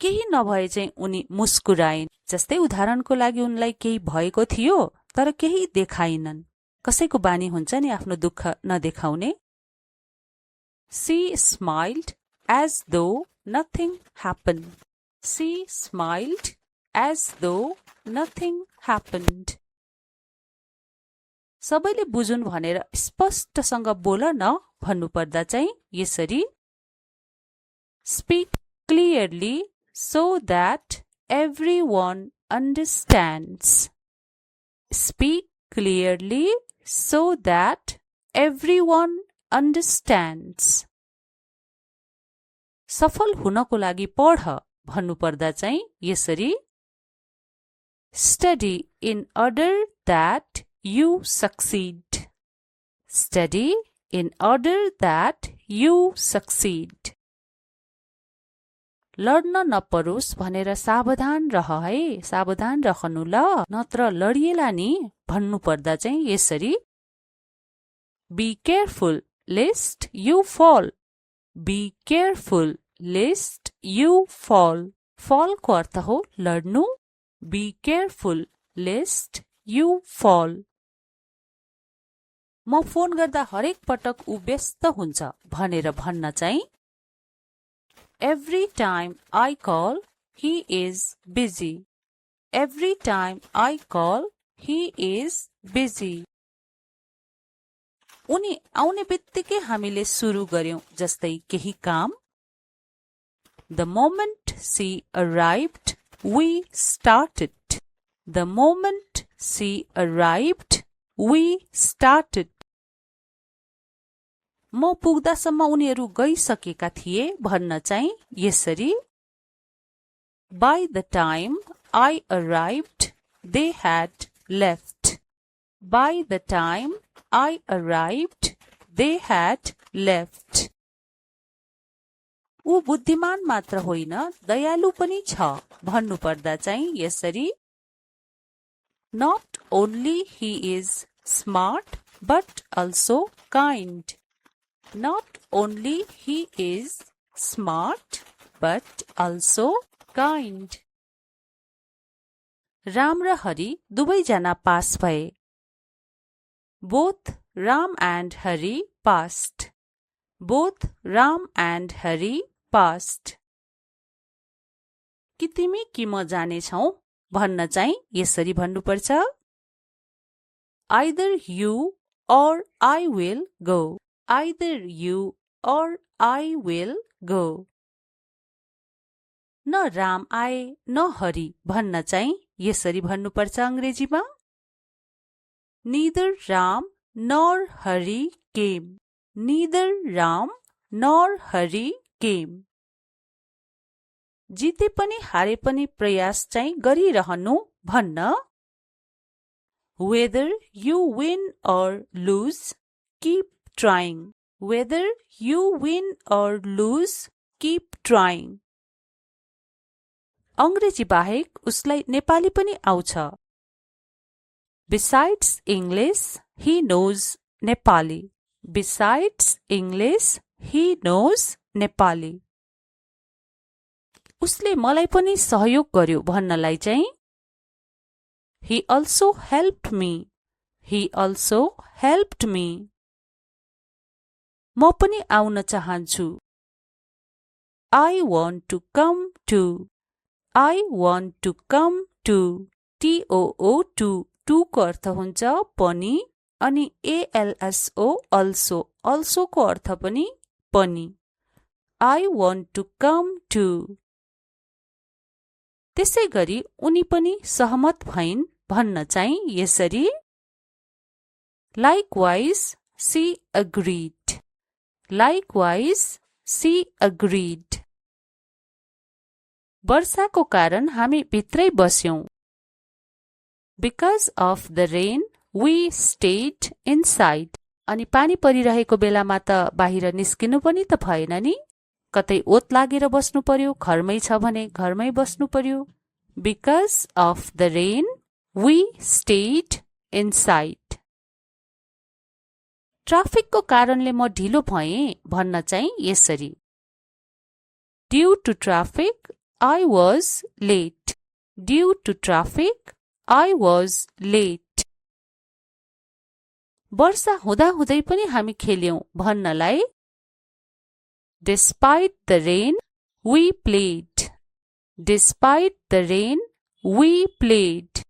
केही नभए चाहिँ उनी मुस्कुराइन्। जस्तै उदाहरणको लागि उनलाई केही भएको थियो तर केही देखाइनन्। कसैको बानी हुन्छ नि आफ्नो दुःख नदेखाउने। She smiled as though nothing happened. She smiled as though nothing happened. सबैले बुझुन् भनेर स्पष्टसँग बोल न भन्नुपर्दा चाहिँ यसरी Speak clearly so that everyone understands. Speak clearly so that everyone understands. सफल हुनको लागि पढ भन्नुपर्दा चाहिँ यसरी Study in order that you succeed. Study in order that you succeed. लड्न नपरोस् भनेर सावधान रह है, सावधान रहनु ल, नत्र लडिएला नि भन्नुपर्दा चाहिँ यसरी Be careful lest you fall. Be careful lest you fall. Fall को अर्थ हो लड्नु. Be careful lest you fall. म फोन गर्दा हरेक पटक उ व्यस्त हुन्छ भनेर भन्न चाहिँ Every time I call, he is busy. Every time I call, he is busy. उनी आउने बित्तिकै हामीले सुरु गर्यौं जस्तै केही काम. The moment she arrived, we started. The moment she arrived, we started. म पुग्दासम्म उनीहरू गइसकेका थिए भन्न चाहिँ यसरी By the time I arrived, they had left. By the time I arrived, they had left. ऊ बुद्धिमान मात्र होइन दयालु पनि छ भन्नुपर्दा चाहिँ यसरी Not only he is smart but also kind. Not only he is smart but also kind. Ram र हरि दुवैजना पास भए. Both Ram and Hari passed. Both Ram and Hari passed. कि तिमी कि म जानेछौ भन्न चाहिँ यसरी भन्नुपर्छ Either you or I will go. Either you or I will go. न राम आए न हरि भन्न चाहिँ यसरी भन्नुपर्छ अंग्रेजीमा Neither Ram nor Hari came. Neither Ram nor Hari came. जिते पनि हारे पनि प्रयास चाहिँ गरिरहनु भन्न Whether you win or lose, keep trying. Whether you win or lose, keep trying. अंग्रेजी बाहेक उसलाई नेपाली पनि आउँछ. Besides English, he knows Nepali. Besides English, he knows Nepali. उसले मलाई पनि सहयोग गर्यो भन्नलाई चाहिँ He also helped me. He also helped me. म पनि आउन चाहन्छु. I want to come too. I want to come too. TOO2 too को अर्थ हुन्छ पनि अनि ALSO also को अर्थ पनि पनि. I want to come too. त्यसै गरी उनी पनि सहमत भइन् भन्न चाहिँ यसरी Likewise she agreed. Likewise she agreed. वर्षाको कारण हामी भित्रै बस्यौं. Because of the rain, we stayed inside. अनि पानी परिरहेको बेलामा त बाहिर निस्किनु पनि त भएन नि. कतै ओत लागेर बस्नु पर्यो, घरमै छ भने घरमै बस्नु पर्यो. Because of the rain, we stayed inside. ट्राफिकको कारणले म ढिलो भएँ भन्न चाहिँ यसरी Due to traffic, I was late. Due to traffic, I was late. वर्षा हुँदाहुँदै पनि हामी खेल्यौं भन्नलाई Despite the rain, we played. Despite the rain, we played.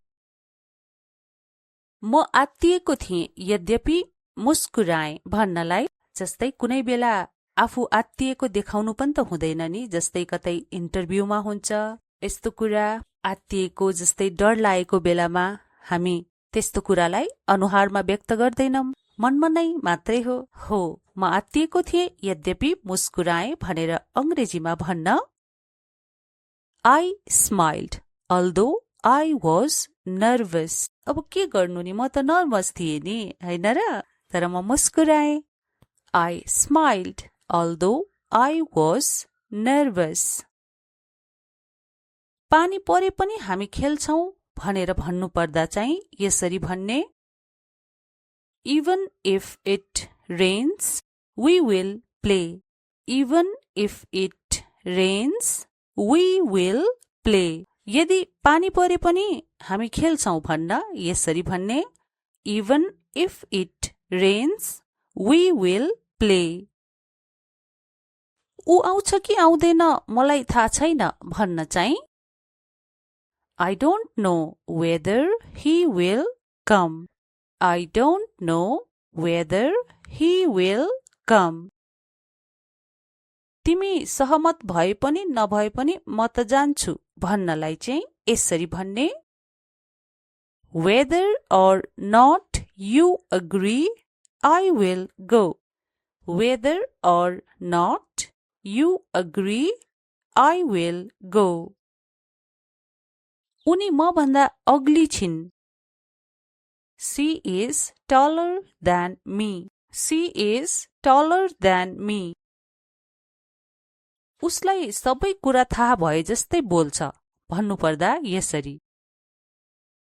म आत्तिएको थिएँ यद्यपि मुस्कुराएँ भन्नलाई जस्तै कुनै बेला आफू आत्तिएको देखाउनु पनि त हुँदैन नि, जस्तै कतै इन्टरभ्यूमा हुन्छ यस्तो कुरा आत्तिएको जस्तै डर लागेको बेलामा हामी त्यस्तो कुरालाई अनुहारमा व्यक्त गर्दैनौं, मनमा नै मात्रै हो म आत्तिएको थिएँ यद्यपि मुस्कुराएँ भनेर अंग्रेजीमा भन्न I smiled although I was nervous. अब के गर्नु नि, म त नर्भस थिएँ नि हैन र, तर म मुस्कुराएँ. I smiled although I was nervous. पानी परे पनि हामी खेल्छौं भनेर भन्नु पर्दा चाहिँ यसरी भन्ने Even if it rains, we will play. Even if it rains, we will play. यदि पानी परे पनि हामी खेल्छौं भन्न यसरी भन्ने Even if it rains, we will play. ऊ आउँछ कि आउँदैन मलाई थाहा छैन भन्न चाहिँ I don't know whether he will come. I don't know whether he will come. तिमी सहमत भए पनि नभए पनि म त जान्छु भन्नलाई चाहिँ यसरी भन्ने Whether or not you agree, I will go. Whether or not you agree, I will go. उनी म भन्दा अग्ली छिन्. She is taller than me. She is taller than me. उसलाई सबै कुरा थाहा भए जस्तै बोल्छ भन्नुपर्दा यसरी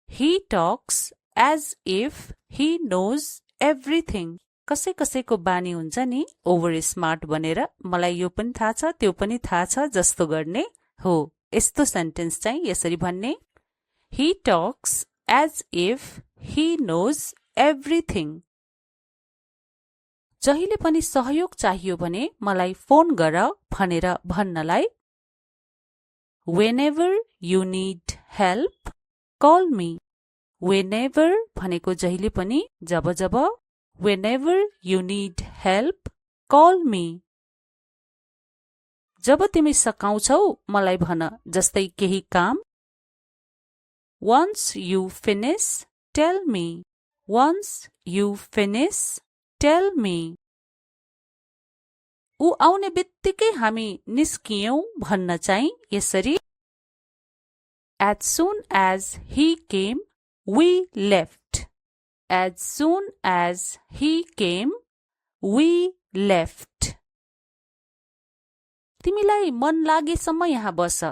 He talks as if he knows everything. कसैको बानी हुन्छ नि ओभर स्मार्ट बनेर मलाई यो पनि थाहा छ त्यो पनि थाहा छ जस्तो गर्ने हो. यस्तो सेन्टेन्स चाहिँ यसरी भन्ने He talks as if he knows everything. जहिले पनि सहयोग चाहियो भने मलाई फोन गर भनेर भन्नलाई Whenever you need help, call me. Whenever भनेको जहिले पनि जब जब Whenever you need help, call me. जब तिमी सकाउँछौ मलाई भन जस्तै केही काम Once you finish, tell me. Once you finish, tell me. ऊ आउने बित्तिकै हामी निस्कियौं भन्न चाहिँ यसरी As soon as he came, we left. As soon as he came, we left. तिमीलाई मन लागेसम्म यहाँ बस.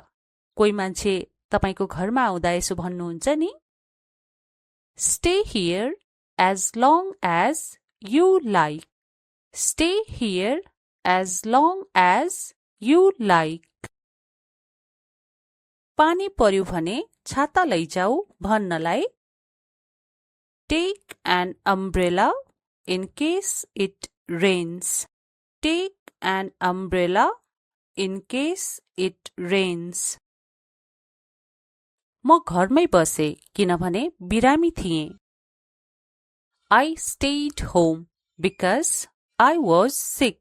कोही मान्छे तपाईको घरमा आउँदा यसो भन्नुहुन्छ नि Stay here as long as you like. Stay here as long as you like. पानी पर्यो भने छाता लैजाऊ भन्नलाई Take an umbrella in case it rains. Take an umbrella in case it rains. म घरमै बसे किनभने बिरामी थिएँ. I stayed home because I was sick.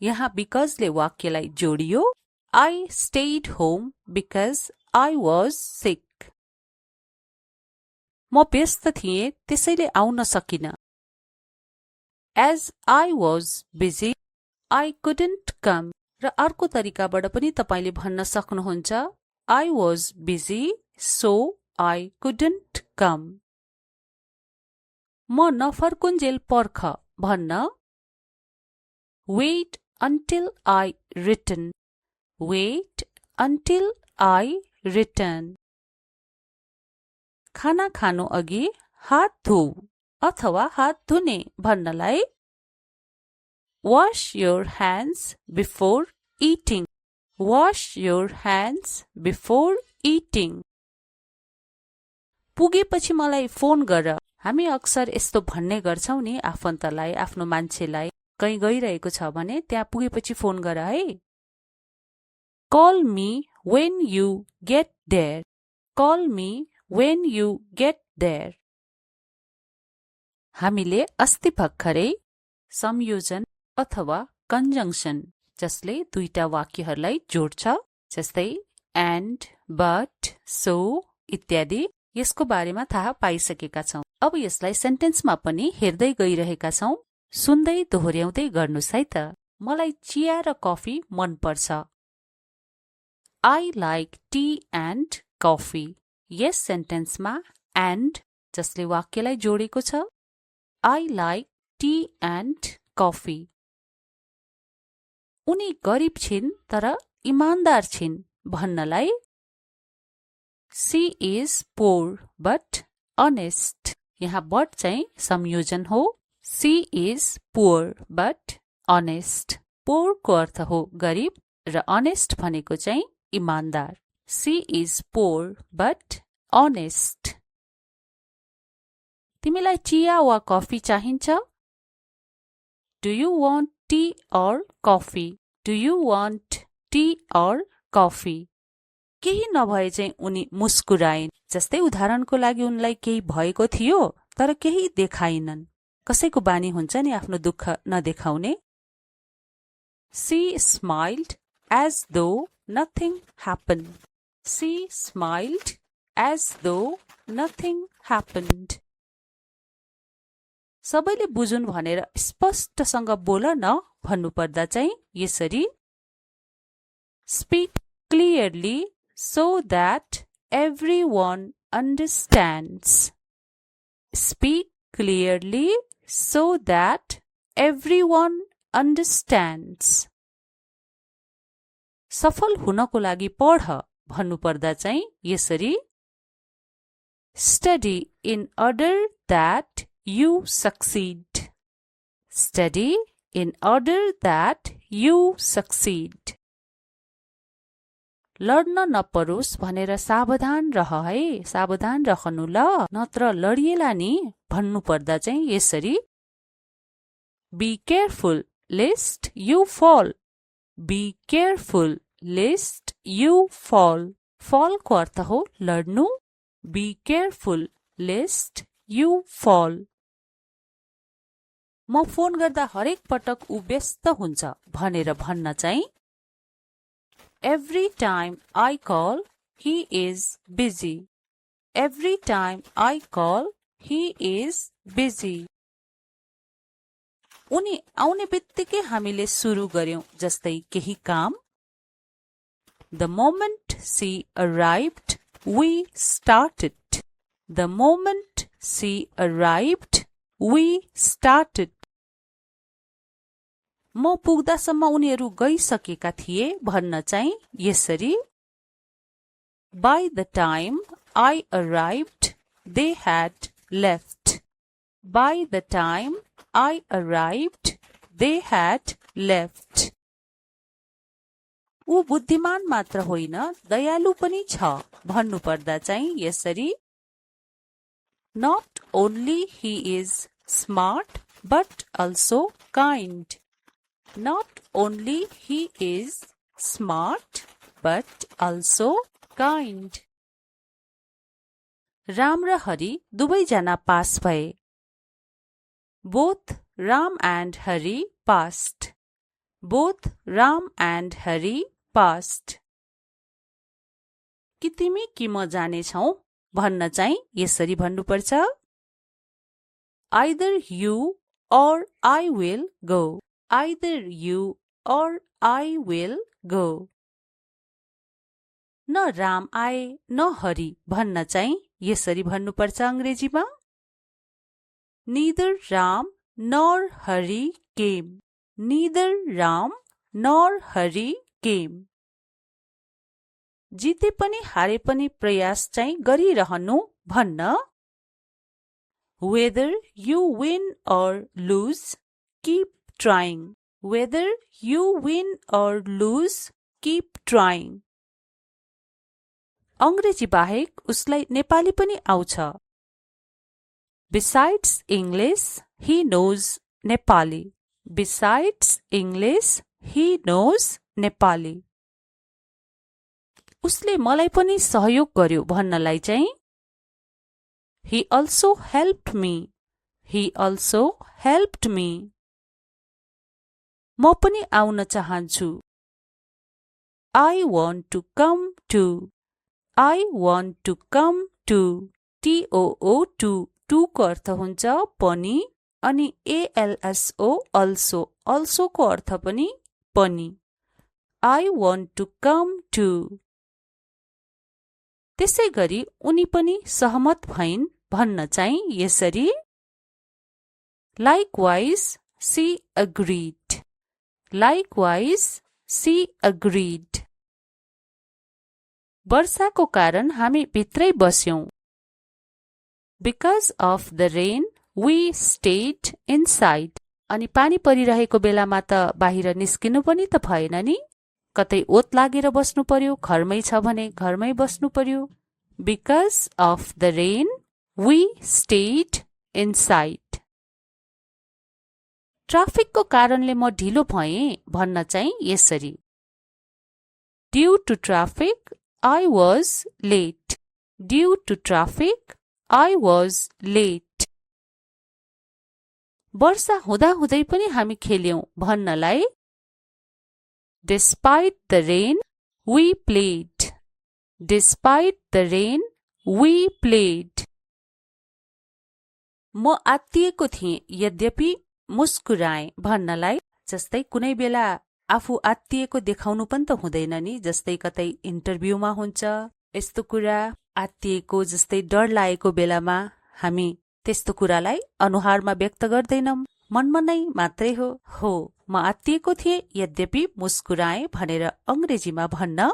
यहाँ because ले वाक्यलाई जोडियो. I stayed home because I was sick. म व्यस्त थिएँ त्यसैले आउन सकिन. As I was busy, I couldn't come. र अर्को तरिकाबाट पनि तपाईले भन्न सक्नुहुन्छ I was busy, so I couldn't come. म नफर्कुन्जेल पर्ख भन्न Wait until I return. Wait until I return. खाना खानु अघि हात धोऊ अथवा हात धुने भन्नलाई Wash your hands before eating. Wash your hands before eating. पुगेपछि मलाई फोन गर। हामी अक्सर यस्तो भन्ने गर्छौं नि आफन्तलाई, आफ्नो मान्छेलाई, कहीँ गइरहेको छ भने त्यहाँ पुगेपछि फोन गर है। Call me when you get there. Call me when you get there. हामीले अस्ति भर्खरै संयोजन अथवा कन्जङ्सन जसले दुईटा वाक्यहरूलाई जोड्छ, जस्तै and, but, so इत्यादि, यसको बारेमा थाहा पाइसकेका छौं। अब यसलाई सेन्टेन्समा पनि हेर्दै गइरहेका छौं। सुन्दै दोहोर्याउँदै गर्नुस् है त। मलाई चिया र कफी मन पर्छ। I like tea and coffee. यस सेन्टेन्समा and जसले वाक्यलाई जोडेको छ। I like tea and coffee. उनी गरिब छिन् तर इमानदार छिन् भन्नलाई She is poor but honest. यहाँ but चाहिँ संयोजन हो। She is poor but honest. Poor को अर्थ हो गरिब र honest भनेको चाहिँ इमानदार। She is poor but honest. तिमीलाई चिया वा कफी चाहिन्छ? Do you want tea or coffee? Do you want tea or coffee? केही नभए चाहिँ उनी मुस्कुराइन्। जस्तै उदाहरणको लागि उनलाई केही भएको थियो तर केही देखाइनन्। कसैको बानी हुन्छ नि आफ्नो दुःख नदेखाउने। She smiled as though nothing happened. She smiled as though nothing happened. सबैले बुझुन् भनेर स्पष्टसँग बोल न भन्नुपर्दा चाहिँ यसरी Speak clearly so that everyone understands. Speak clearly so that everyone understands. सफल हुनको लागि पढ भन्नुपर्दा चाहिँ यसरी Study in order that you succeed. Study in order that you succeed. लड्न नपरोस् भनेर सावधान रह है, सावधान रहनु ल, नत्र लडिएला नि भन्नुपर्दा चाहिँ यसरी Be careful lest you fall. Be careful lest you fall. Fall को अर्थ हो लड्नु। Be careful lest you fall. म फोन गर्दा हरेक पटक उ व्यस्त हुन्छ भनेर भन्न चाहिँ Every time I call, he is busy. Every time I call, he is busy. उनी आउने बित्तिकै हामीले सुरु गर्यौं जस्तै केही काम। The moment she arrived, we started. The moment she arrived, we started. म पुग्दासम्म उनीहरू गइसकेका थिए भन्न चाहिँ यसरी By the time I arrived, they had left. By the time I arrived, they had left. ऊ बुद्धिमान मात्र होइन दयालु पनि छ भन्नुपर्दा चाहिँ यसरी Not only he is smart but also kind. Not only he is smart but also kind. Ram र हरि दुवैजना पास भए। Both Ram and Hari passed. Both Ram and Hari passed. कि तिमी कि म जानेछौ भन्न चाहिँ यसरी भन्नुपर्छ Either you or I will go. Either you or I will go. न राम आए न हरि भन्न चाहिँ यसरी भन्नुपर्छ अंग्रेजीमा Neither Ram nor Hari came. Neither Ram nor Hari came. जिते पनि हारे पनि प्रयास चाहिँ गरिरहनु भन्न Whether you win or lose, keep trying. Whether you win or lose, keep trying. अंग्रेजी बाहेक उसलाई नेपाली पनि आउँछ. Besides English, he knows Nepali. Besides English, he knows Nepali. उसले मलाई पनि सहयोग गर्यो भन्नलाई चाहिँ He also helped me. He also helped me. म पनि आउन चाहन्छु. I want to come too. I want to come too. TOO to को अर्थ हुन्छ पनि अनि ALSO also को अर्थ पनि पनि. I want to come too. त्यसै गरी उनी पनि सहमत भइन् भन्न चाहिँ यसरी Likewise, she agreed. Likewise, she agreed. वर्षाको कारण हामी भित्रै बस्यौं. Because of the rain, we stayed inside. अनि पानी परिरहेको बेलामा त बाहिर निस्किनु पनि त भएन नि. कतै ओत लागेर बस्नु पर्यो, घरमै छ भने घरमै बस्नु पर्यो. Because of the rain, we stayed inside. ट्राफिकको कारणले म ढिलो भएँ भन्न चाहिँ यसरी Due to traffic, I was late. Due to traffic, I was late. वर्षा हुँदाहुँदै पनि हामी खेल्यौं भन्नलाई Despite the rain, we played. Despite the rain, we played. म आत्तिएको थिएँ यद्यपि मुस्कुराएँ भन्नलाई जस्तै कुनै बेला आफू आत्तिएको देखाउनु पनि त हुँदैन नि. जस्तै कतै इन्टरभ्यूमा हुन्छ यस्तो कुरा आत्तिएको जस्तै डर लागेको बेलामा हामी त्यस्तो कुरालाई अनुहारमा व्यक्त गर्दैनौं, मनमा नै मात्रै हो. म आत्तिएको थिएँ यद्यपि मुस्कुराएँ भनेर अंग्रेजीमा भन्न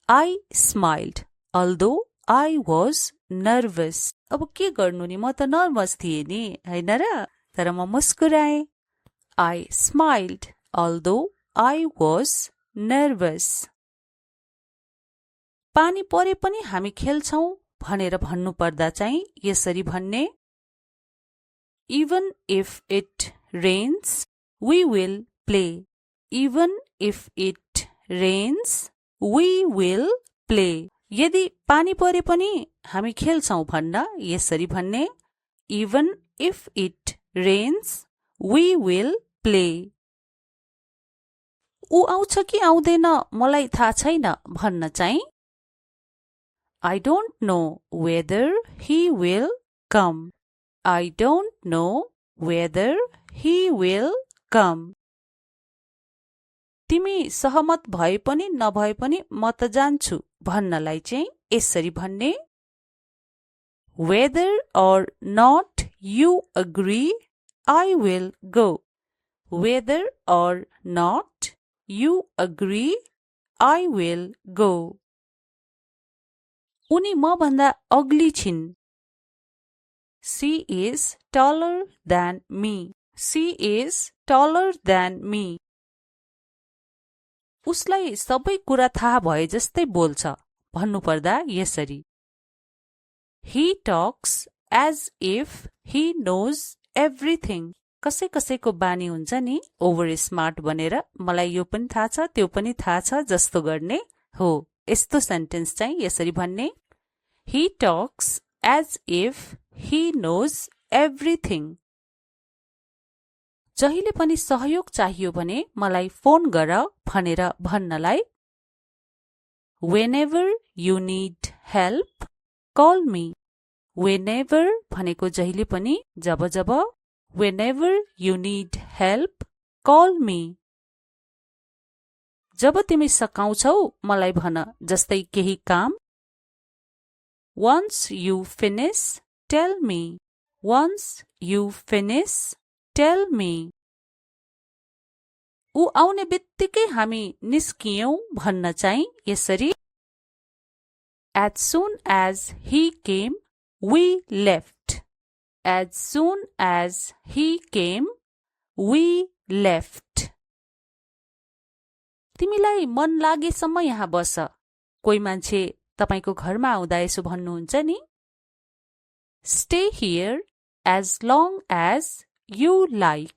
I smiled although I was nervous. अब के गर्नु नि, म त नर्भस थिएँ नि हैन र, तर म मुस्कुराएँ. I smiled although I was nervous. पानी परे पनि हामी खेल्छौं भनेर भन्नु पर्दा चाहिँ यसरी भन्ने Even if it rains, we will play. Even if it rains, we will play. यदि पानी परे पनि हामी खेल्छौं भन्न यसरी भन्ने Even if it rains, we will play. ऊ आउँछ कि आउँदैन मलाई थाहा छैन भन्न चाहिँ I don't know whether he will come. I don't know whether he will come. तिमी सहमत भए पनि नभए पनि म त जान्छु भन्नलाई चाहिँ यसरी भन्ने Whether or not you agree, I will go. Whether or not you agree, I will go. उनी म भन्दा अग्ली छिन्. She is taller than me. She is taller than me. उसलाई सबै कुरा थाहा भए जस्तै बोल्छ भन्नुपर्दा यसरी He talks as if he knows everything. कसैको बानी हुन्छ नि ओभर स्मार्ट बनेर मलाई यो पनि थाहा छ त्यो पनि थाहा छ जस्तो गर्ने हो. यस्तो सेन्टेन्स चाहिँ यसरी भन्ने He talks as if he knows everything. जहिले पनि सहयोग चाहियो भने मलाई फोन गर भनेर भन्नलाई Whenever you need help, call me. Whenever भनेको जहिले पनि जब जब Whenever you need help, call me. जब तिमी सकाउँछौ मलाई भन जस्तै केही काम Once you finish, tell me. Once you finish, tell me. ऊ आउने बित्तिकै हामी निस्कियौं भन्न चाहिँ यसरी As soon as he came, we left. As soon as he came, we left. तिमीलाई मन लागेसम्म यहाँ बस। कोही मान्छे तपाईको घरमा आउँदा यसो भन्नुहुन्छ नि, Stay here as long as you like.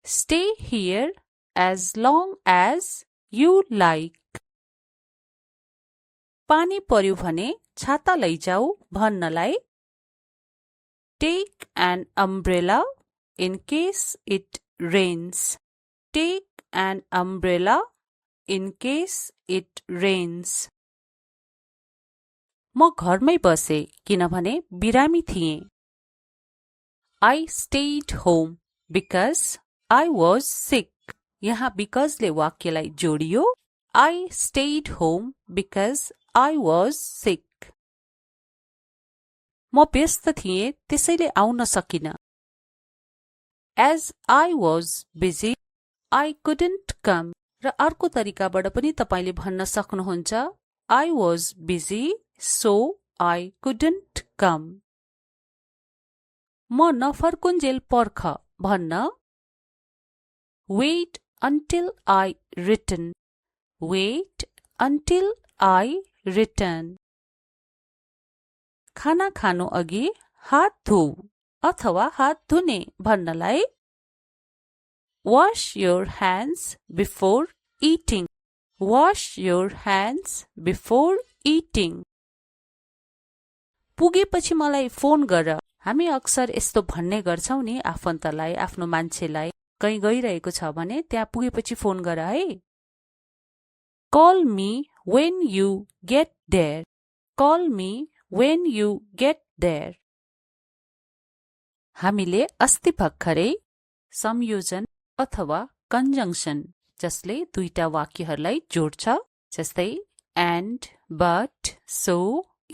Stay here as long as you like. पानी पर्यो भने छाता लैजाऊ भन्नलाई Take an umbrella in case it rains. Take an umbrella in case it rains. म घरमै बसे किनभने बिरामी थिएँ। I stayed home because I was sick. यहाँ because ले वाक्यलाई जोडियो। I stayed home because I was sick. म व्यस्त थिएँ त्यसैले आउन सकिन। As I was busy, I couldn't come. र अर्को तरिकाबाट पनि तपाईले भन्न सक्नुहुन्छ I was busy, so I couldn't come. म नफर्कुन्जेल पर्ख भन्न Wait until I return. Wait until I return. खाना खानु अघि हात धोऊ अथवा हात धुने भन्नलाई Wash your hands before eating. Wash your hands before eating. पुगेपछि मलाई फोन गर। हामी अक्सर यस्तो भन्ने गर्छौं नि आफन्तलाई, आफ्नो मान्छेलाई, कहीँ गइरहेको छ भने त्यहाँ पुगेपछि फोन गर है। Call me when you get there. Call me when you get there. हामीले अस्ति भर्खरै संयोजन अथवा कन्जङ्सन जसले दुईटा वाक्यहरूलाई जोड्छ, जस्तै and, but, so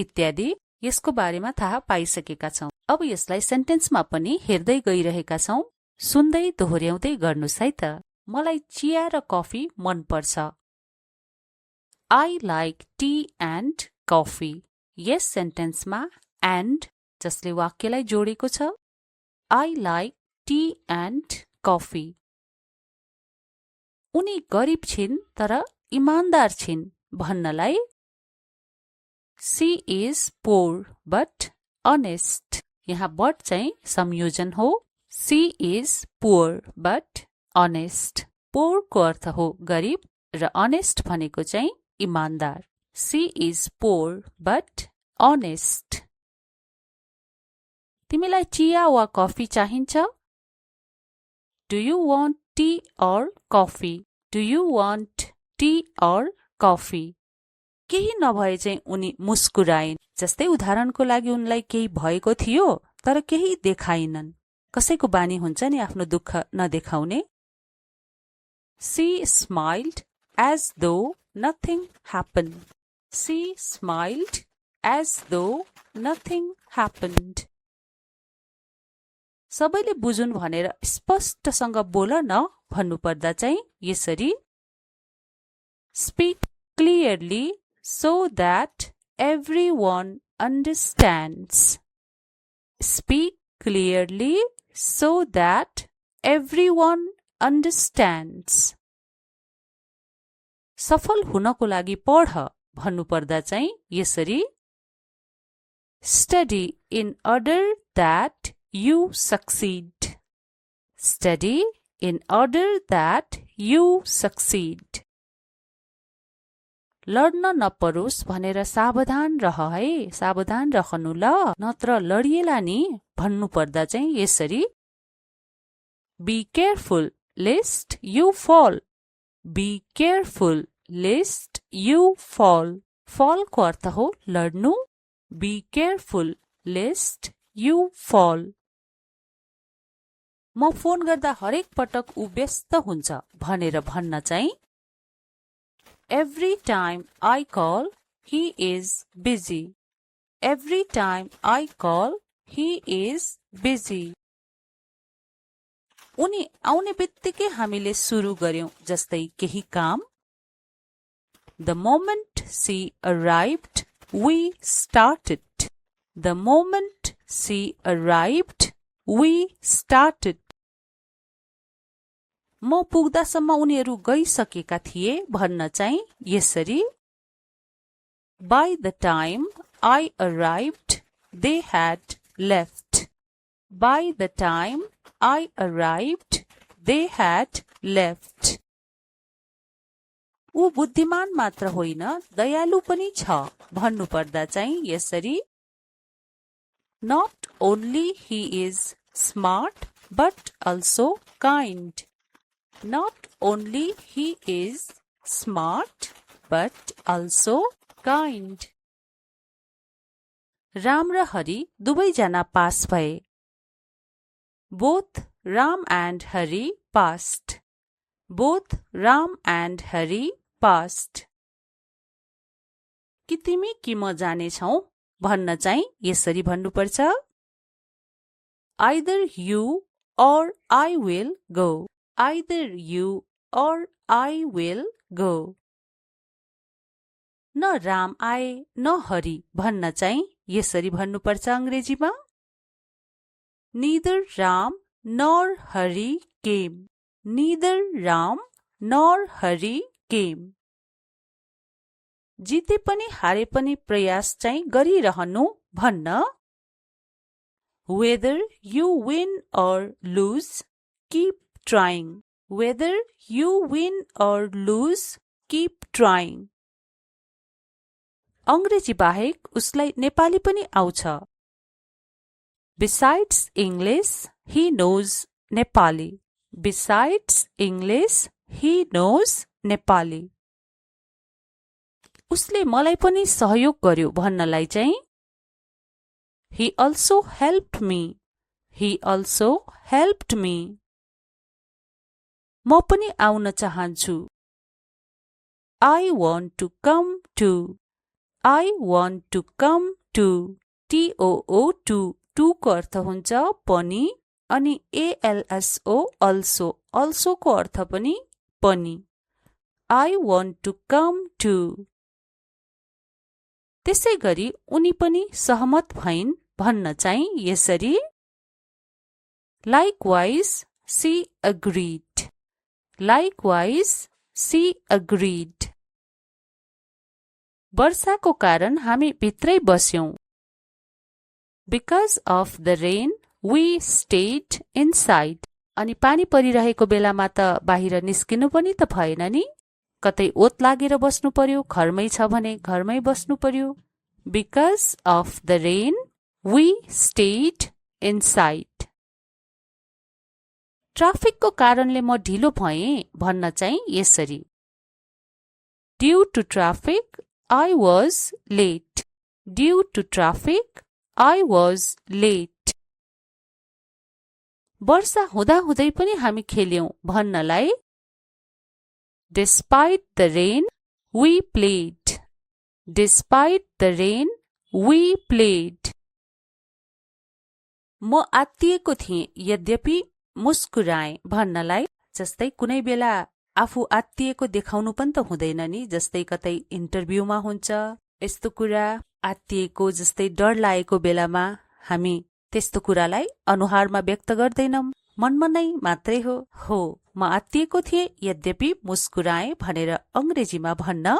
इत्यादि, यसको बारेमा थाहा पाइसकेका छौं। अब यसलाई सेन्टेन्समा पनि हेर्दै गइरहेका छौं। सुन्दै दोहोर्याउँदै गर्नुस् है त। मलाई चिया र कफी मन पर्छ। I like tea and coffee. यस सेन्टेन्समा and जसले वाक्यलाई जोडेको छ। I like tea and coffee. उनी गरिब छिन् तर इमानदार छिन् भन्नलाई She is poor but honest. यहाँ but चाहिँ संयोजन हो। She is poor but honest. Poor को अर्थ हो गरिब र honest भनेको चाहिँ इमानदार। She is poor but honest. तिमीलाई चिया वा कफी चाहिन्छ? Do you want tea or coffee? Do you want tea or coffee? केही नभए चाहिँ उनी मुस्कुराइन्। जस्तै उदाहरणको लागि उनलाई केही भएको थियो तर केही देखाइनन्। कसैको बानी हुन्छ नि आफ्नो दुःख नदेखाउने। She smiled as though nothing happened. She smiled as though nothing happened. सबैले बुझुन् भनेर स्पष्टसँग बोल न भन्नुपर्दा चाहिँ यसरी Speak clearly so that everyone understands. Speak clearly so that everyone understands. सफल हुनको लागि पढ भन्नुपर्दा चाहिँ यसरी Study in order that you succeed. Study in order that you succeed. लड्न नपरोस् भनेर सावधान रह है, सावधान रहनु ल, नत्र लडिएला नि भन्नुपर्दा चाहिँ यसरी Be careful lest you fall. Be careful lest you fall. Fall को अर्थ हो लड्नु। Be careful lest you fall. म फोन गर्दा हरेक पटक उ व्यस्त हुन्छ भनेर भन्न चाहिँ Every time I call, he is busy. Every time I call, he is busy. उनी आउने बित्तिकै हामीले सुरु गर्यौं जस्तै केही काम। The moment she arrived, we started. The moment she arrived, we started. म पुग्दासम्म उनीहरू गइसकेका थिए भन्न चाहिँ यसरी By the time I arrived, they had left. By the time I arrived, they had left. ऊ बुद्धिमान मात्र होइन दयालु पनि छ भन्नु पर्दा चाहिँ यसरी Not only he is smart but also kind. Not only he is smart but also kind. Ram र हरि दुवैजना पास भए. Both Ram and Hari passed. Both Ram and Hari passed. कि तिमी कि म जानेछौ भन्न चाहिँ यसरी भन्नुपर्छ Either you or I will go. Either you or I will go. न राम आए न हरि भन्न चाहिँ यसरी भन्नुपर्छ अंग्रेजीमा Neither Ram nor Hari came. Neither Ram nor Hari came. जिते पनि हारे पनि प्रयास चाहिँ गरिरहनु भन्न Whether you win or lose, keep trying. Whether you win or lose, keep trying. अंग्रेजी बाहेक उसलाई नेपाली पनि आउँछ. Besides English, he knows Nepali. Besides English, he knows Nepali. उसले मलाई पनि सहयोग गर्यो भन्नलाई चाहिँ He also helped me. He also helped me. म पनि आउन चाहन्छु. I want to come too. I want to come too. TOO to को अर्थ हुन्छ पनि अनि ALSO also को अर्थ पनि पनि. I want to come too. त्यसै गरी उनी पनि सहमत भइन् भन्न चाहिँ यसरी Likewise, she agreed. Likewise, she agreed. वर्षाको कारण हामी भित्रै बस्यौं. Because of the rain, we stayed inside. अनि पानी परिरहेको बेलामा त बाहिर निस्किनु पनि त भएन नि. कतै ओत लागेर बस्नु पर्यो, घरमै छ भने घरमै बस्नु पर्यो. Because of the rain, we stayed inside. ट्राफिकको कारणले म ढिलो भएँ भन्न चाहिँ यसरी Due to traffic, I was late. Due to traffic, I was late. वर्षा हुँदा हुँदै पनि हामी खेल्यौं भन्नलाई Despite the rain, we played. Despite the rain, we played. म आत्तिएको थिएँ यद्यपि मुस्कुराएँ भन्नलाई जस्तै कुनै बेला आफू आत्तिएको देखाउनु पनि त हुँदैन नि. जस्तै कतै इन्टरभ्यूमा हुन्छ यस्तो कुरा आत्तिएको जस्तै डर लागेको बेलामा हामी त्यस्तो कुरालाई अनुहारमा व्यक्त गर्दैनौं. मनमा नै मात्रै हो. म आत्तिएको थिएँ यद्यपि मुस्कुराएँ भनेर अंग्रेजीमा भन्न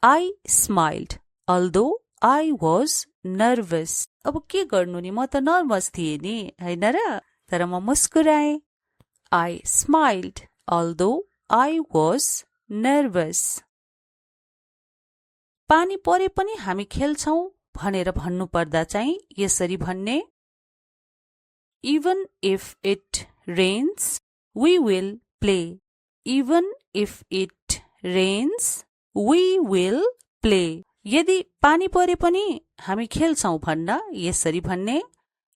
I smiled although I was nervous. अब के गर्नु नि म त नर्भस थिएँ नि हैन र. तर म मुस्कुराएँ. I smiled although I was nervous. पानी परे पनि हामी खेल्छौं भनेर भन्नु पर्दा चाहिँ यसरी भन्ने Even if it rains, we will play. Even if it rains, we will play. यदि पानी परे पनि हामी खेल्छौं भन्न यसरी भन्ने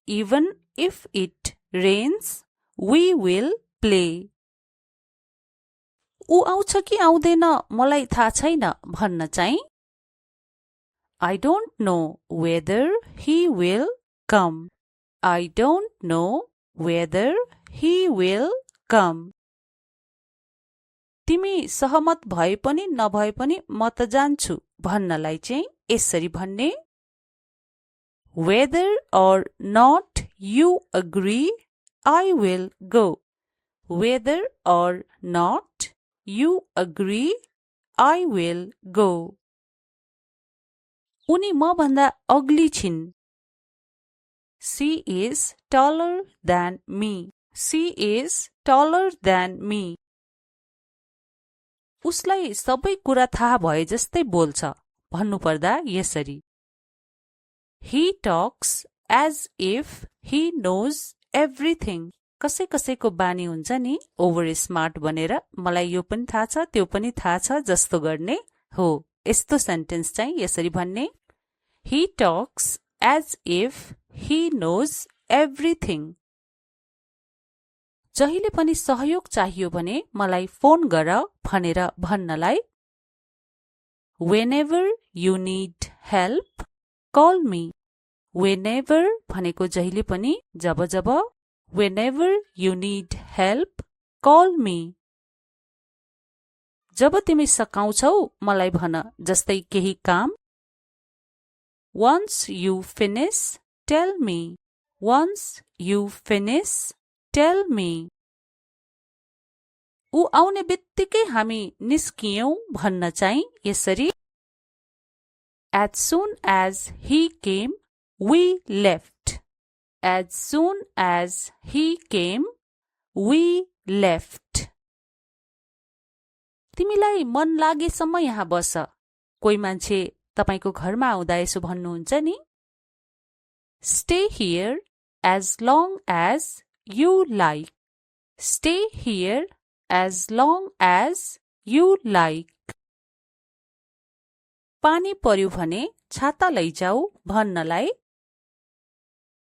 Even if it rains, we will play. ऊ आउँछ कि आउँदैन मलाई थाहा छैन भन्न चाहिँ I don't know whether he will come. I don't know whether he will come. तिमी सहमत भए पनि नभए पनि म त जान्छु भन्नलाई चाहिँ यसरी भन्ने Whether or not you agree, I will go. Whether or not you agree, I will go. उनी मभन्दा अग्ली छिन्. She is taller than me. She is taller than me. उसलाई सबै कुरा थाहा भए जस्तै बोल्छ. भन्नुपर्दा यसरी. He talks as if he knows everything. कसैको बानी हुन्छ नि ओभर स्मार्ट बनेर मलाई यो पनि थाहा छ त्यो पनि थाहा छ जस्तो गर्ने हो. यस्तो सेन्टेन्स चाहिँ यसरी भन्ने. He talks as if he knows everything. जहिले पनि सहयोग चाहियो भने मलाई फोन गर भनेर भन्नलाई Whenever you need help, call me. Whenever भनेको जहिले पनि जब जब. Whenever you need help, call me. जब तिमी सकाउँछौ मलाई भन जस्तै केही काम. Once you finish, tell me. Once you finish, tell me. ऊ आउने बित्तिकै हामी निस्कियौं भन्न चाहिँ यसरी. As soon as he came, we left. As soon as he came, we left. तिमीलाई मन लागेसम्म यहाँ बस. कोही मान्छे तपाईको घरमा आउँदा यसो भन्नुहुन्छ नि. Stay here as long as you like. Stay here as long as you like. पानी पर्यो भने छाता लैजाऊ भन्नलाई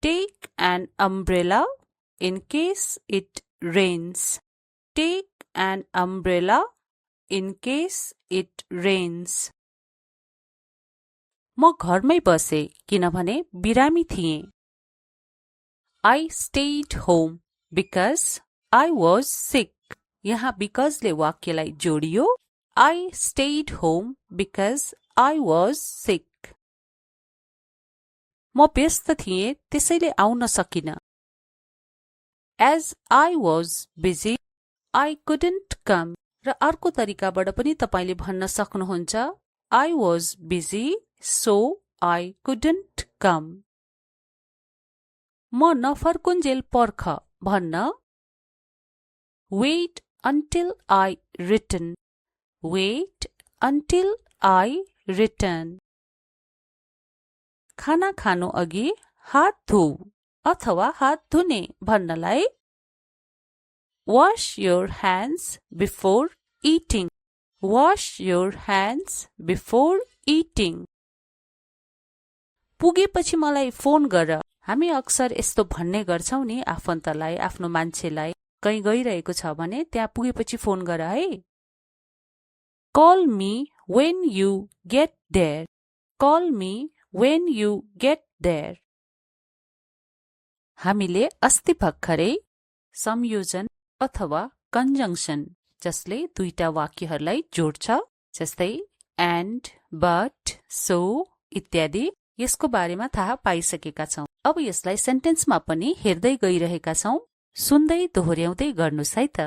Take an umbrella in case it rains. Take an umbrella in case it rains. म घरमै बसे किनभने बिरामी थिएँ. I stayed home because I was sick. यहाँ because ले वाक्यलाई जोडियो. I stayed home because I was sick. म व्यस्त थिएँ त्यसैले आउन सकिन. As I was busy, I couldn't come. र अर्को तरिकाबाट पनि तपाईले भन्न सक्नुहुन्छ I was busy, so I couldn't come. म नफर्कुन्जेल पर्ख भन्न Wait until I return. Wait until I return. खाना खानु अघि हात धोऊ अथवा हात धुने भन्नलाई Wash your hands before eating. Wash your hands before eating. पुगेपछि मलाई फोन गर. हामी अक्सर यस्तो भन्ने गर्छौं नि आफन्तलाई आफ्नो मान्छेलाई कहीँ गइरहेको छ भने त्यहाँ पुगेपछि फोन गर है. Call me when you get there. Call me when you get there. हामीले अस्ति भर्खरै संयोजन अथवा कन्जङ्सन जसले दुईटा वाक्यहरूलाई जोड्छ जस्तै and, but, so इत्यादि यसको बारेमा थाहा पाइसकेका छौं. अब यसलाई सेन्टेन्समा पनि हेर्दै गइरहेका छौं. सुन्दै दोहोर्याउँदै गर्नुस् है त.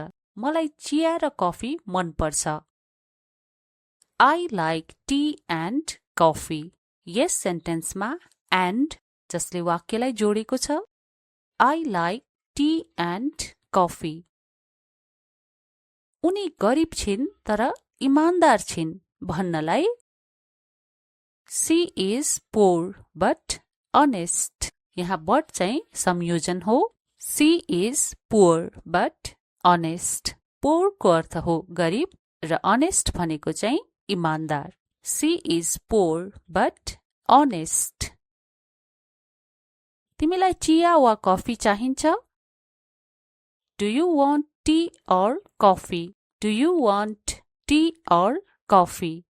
मलाई चिया र कफी मन पर्छ. I like tea and coffee. यस सेन्टेन्समा and जसले वाक्यलाई जोडेको छ. I like tea and coffee. उनी गरिब छिन् तर इमानदार छिन् भन्नलाई She is poor but honest. यहाँ but चाहिँ संयोजन हो. She is poor but honest. Poor को अर्थ हो गरिब र honest भनेको चाहिँ इमानदार. She is poor but honest. तिमीलाई चिया वा कफी चाहिन्छ? Do you want tea or coffee? Do you want tea or coffee?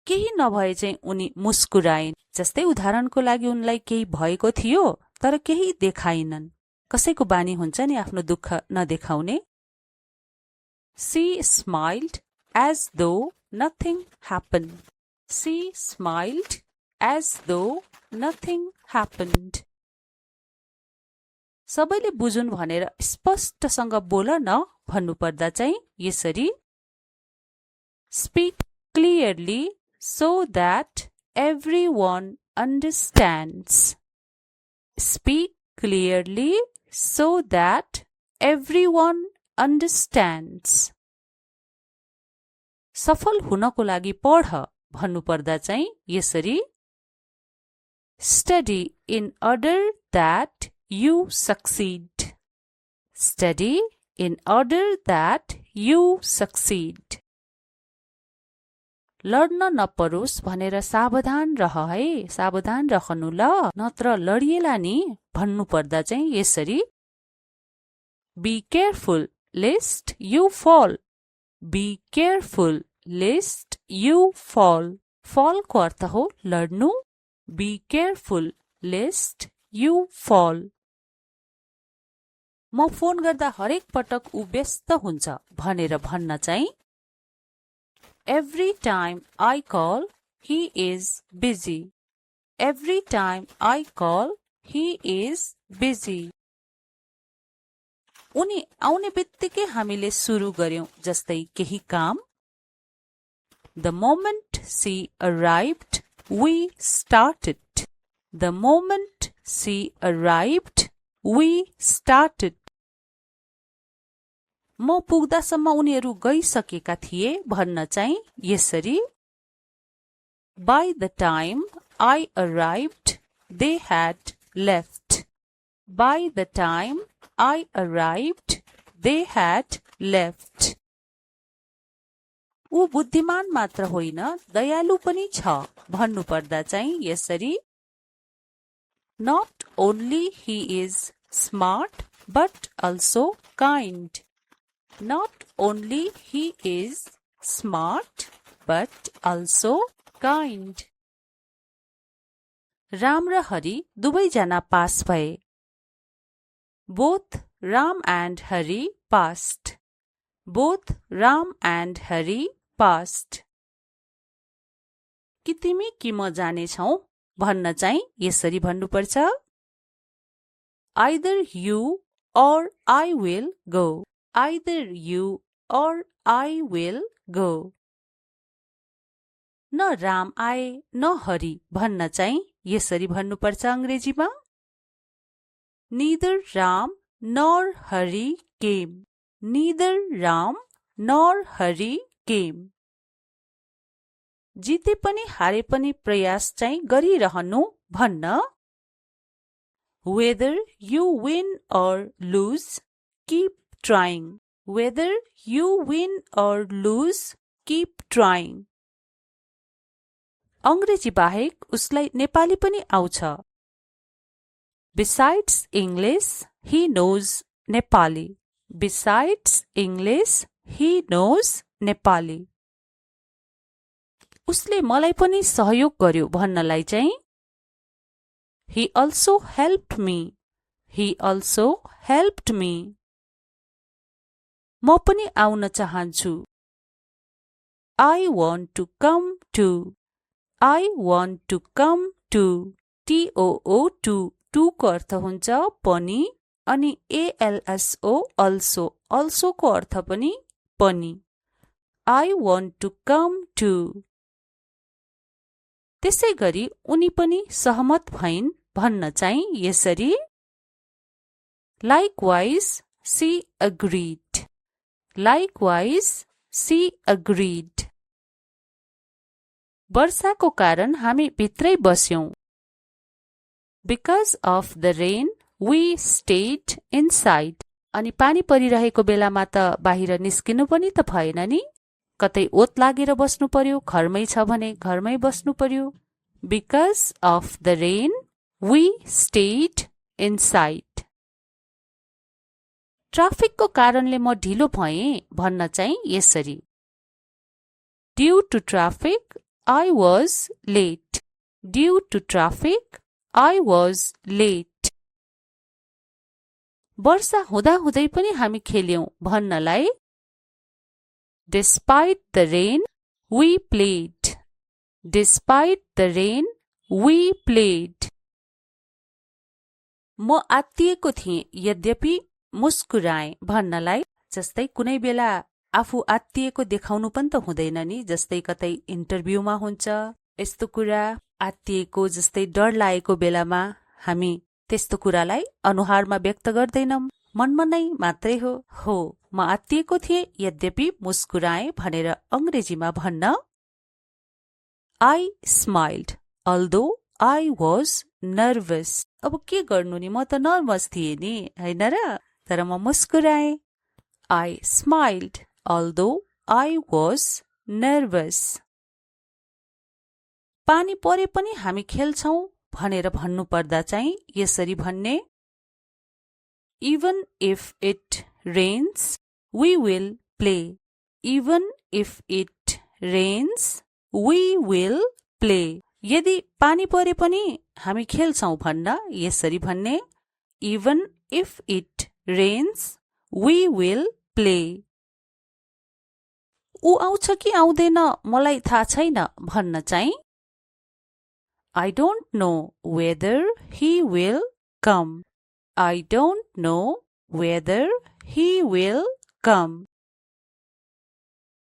केही नभए चाहिँ उनी मुस्कुराइन्. जस्तै उदाहरणको लागि उनलाई केही भएको थियो तर केही देखाइनन्. कसैको बानी हुन्छ नि आफ्नो दुःख नदेखाउने. She smiled as though nothing happened. She smiled as though nothing happened. सबैले बुझुन् भनेर स्पष्टसँग बोल न भन्नुपर्दा चाहिँ यसरी Speak clearly so that everyone understands. Speak clearly so that everyone understands. सफल हुनको लागि पढ भन्नुपर्दा चाहिँ यसरी Study in order that you succeed. Study in order that you succeed. लड्न नपरोस् भनेर सावधान रह है, सावधान रहनु ल, नत्र लडिएला नि भन्नुपर्दा चाहिँ यसरी Be careful lest you fall. Be careful lest you fall. Fall को अर्थ हो लड्नु. Be careful lest you fall. म फोन गर्दा हरेक पटक उ व्यस्त हुन्छ भनेर भन्न चाहिँ Every time I call, he is busy. Every time I call, he is busy. उनी आउने बित्तिकै हामीले सुरु गर्यौं जस्तै केही काम. The moment she arrived, we started. The moment she arrived, we started. म पुग्दासम्म उनीहरू गइसकेका थिए भन्न चाहिँ यसरी By the time I arrived, they had left. By the time I arrived, they had left. ऊ बुद्धिमान मात्र होइन दयालु पनि छ भन्नुपर्दा चाहिँ यसरी Not only he is smart but also kind. Not only he is smart but also kind. Ram र हरि दुवैजना पास भए. Both Ram and Hari passed. Both Ram and Hari passed. कि तिमी कि म जानेछौ भन्न चाहिँ यसरी भन्नुपर्छ Either you or I will go. Either you or I will go. न राम आए न हरि भन्न चाहिँ यसरी भन्नुपर्छ अंग्रेजीमा Neither Ram nor Hari came. Neither Ram nor Hari came. जिते पनि हारे पनि प्रयास चाहिँ गरिरहनु भन्न Whether you win or lose, keep trying. Whether you win or lose, keep trying. अंग्रेजी बाहेक उसलाई नेपाली पनि आउँछ. Besides English, he knows Nepali. Besides English, he knows Nepali. उसले मलाई पनि सहयोग गर्यो भन्नलाई चाहिँ He also helped me. He also helped me. म पनि आउन चाहन्छु. I want to come too. I want to come too. TOO2 को अर्थ हुन्छ पनि अनि ALSO also को अर्थ पनि पनि. I want to come too. त्यसै गरी उनी पनि सहमत भइन् भन्न चाहिँ यसरी Likewise, she agreed. Likewise, she agreed. वर्षाको कारण हामी भित्रै बस्यौं. Because of the rain, we stayed inside. अनि पानी परिरहेको बेलामा त बाहिर निस्किनु पनि त भएन नि. कतै ओत लागेर बस्नु पर्यो, घरमै छ भने घरमै बस्नु पर्यो. Because of the rain, we stayed inside. ट्राफिकको कारणले म ढिलो भएँ भन्न चाहिँ यसरी Due to traffic, I was late. Due to traffic, I was late. वर्षा हुँदा हुँदै पनि हामी खेल्यौं भन्नलाई Despite the rain, we played. Despite the rain, we played. म आत्तिएको थिएँ यद्यपि मुस्कुराएँ भन्नलाई जस्तै कुनै बेला आफू आत्तिएको देखाउनु पनि त हुँदैन नि, जस्तै कतै इन्टरभ्यूमा हुन्छ यस्तो कुरा आत्तिएको, जस्तै डर लागेको बेलामा हामी त्यस्तो कुरालाई अनुहारमा व्यक्त गर्दैनौं, मनमा नै मात्रै हो म आत्तिएको थिएँ यद्यपि मुस्कुराएँ भनेर अंग्रेजीमा भन्न I smiled although I was nervous. अब के गर्नु नि, म त नर्भस थिएँ नि, हैन र, तर म मुस्कुराएँ। I smiled although I was nervous. पानी परे पनि हामी खेल्छौं भनेर भन्नु पर्दा चाहिँ यसरी भन्ने Even if it rains, we will play. Even if it rains, we will play. यदि पानी परे पनि हामी खेल्छौं भन्न यसरी भन्ने Even if it rains, we will play. ऊ आउँछ कि आउँदैन मलाई थाहा छैन भन्न चाहिँ I don't know whether he will come. I don't know whether he will come.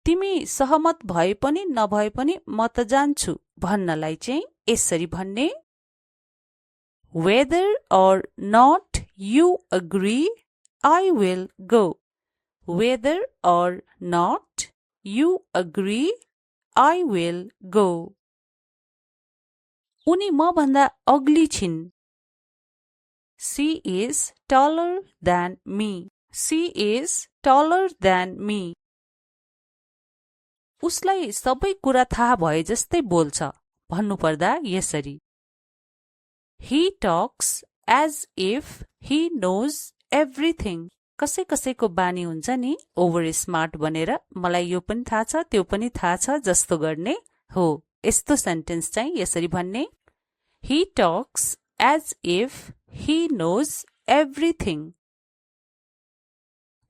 तिमी सहमत भए पनि नभए पनि म त जान्छु भन्नलाई चाहिँ यसरी भन्ने Whether or not you agree, I will go. Whether or not you agree, I will go. उनी म भन्दा अग्ली छिन्. She is taller than me. She is taller than me. उसलाई सबै कुरा थाहा भए जस्तै बोल्छ भन्नुपर्दा यसरी He talks as if he knows everything. कसै कसैको बानी हुन्छ नि ओभर स्मार्ट बनेर मलाई यो पनि थाहा छ त्यो पनि थाहा छ जस्तो गर्ने हो. यस्तो सेन्टेन्स चाहिँ यसरी भन्ने He talks as if he knows everything.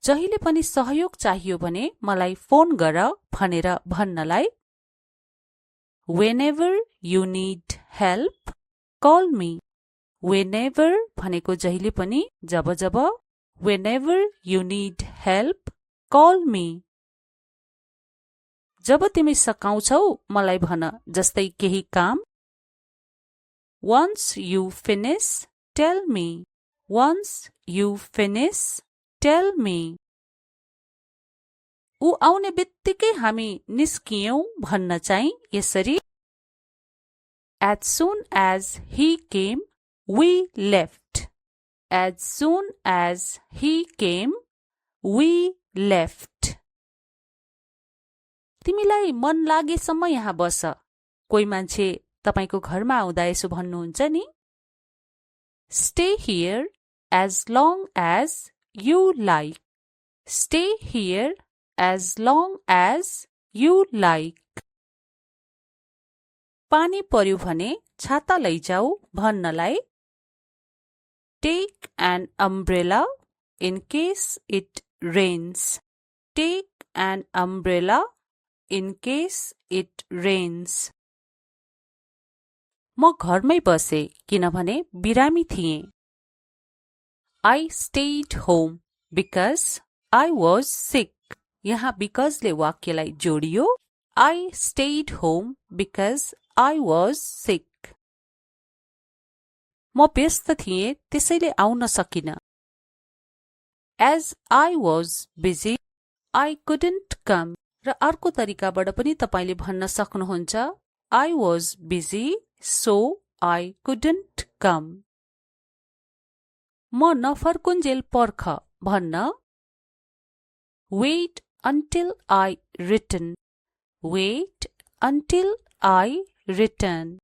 जहिले पनि सहयोग चाहियो भने मलाई फोन गर भनेर भन्नलाई Whenever you need help, call me. Whenever भनेको जहिले पनि जब जब Whenever you need help, call me. जब तिमी सकाउँछौ मलाई भन जस्तै केही काम Once you finish, tell me. Once you finish, tell me. ऊ आउने बित्तिकै हामी निस्कियौं भन्न चाहिँ यसरी As soon as he came, we left. As soon as he came, we left. तिमीलाई मन लागेसम्म यहाँ बस. कोही मान्छे तपाईको घरमा आउँदा यसो भन्नुहुन्छ नि Stay here as long as you like. Stay here as long as you like. पानी पर्यो भने छाता लैजाऊ भन्नलाई Take an umbrella in case it rains. Take an umbrella in case it rains. म घरमै बसे किनभने बिरामी थिएँ. I stayed home because I was sick. यहाँ because ले वाक्यलाई जोडियो. I stayed home because I was sick. म व्यस्त थिएँ त्यसैले आउन सकिन. As I was busy, I couldn't come. र अर्को तरिकाबाट पनि तपाईले भन्न सक्नुहुन्छ I was busy, so I couldn't come. म नफर्कुन्जेल पर्ख भन्न Wait until I return. Wait until I return.